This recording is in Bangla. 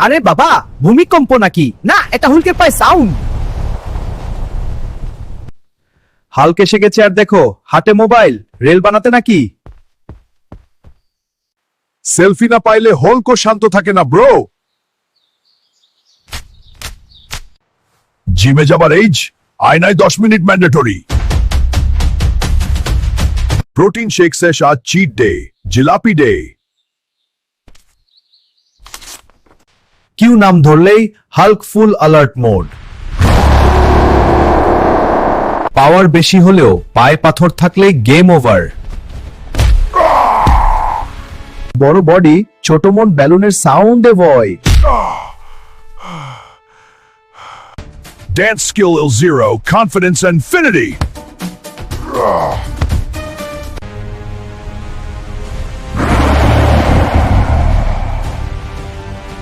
আরে বাবা, ভূমিকম্প নাকি? না, এটা হুলকের পায়ে সাউন্ড। হাল্ক এসে গেছে আর দেখো, হাতে মোবাইল, রেল বানাতে নাকি? সেলফি না পাইলে হলকো শান্ত থাকে না ব্রো। জিমে যাবার এইজ, আয়নায় 10 মিনিট ম্যান্ডেটরি। প্রোটিন শেক শেষ, আজ চিট ডে, জিলাপি ডে। কিউ নাম ধরলেই Hulk full alert mode. Power বেশি হলেও পায়ে পাথর থাকলে গেম ওভার। বড় বডি, ছোট মন, ব্যালুনের সাউন্ডে ভয়। Dance skill L0, confidence infinity.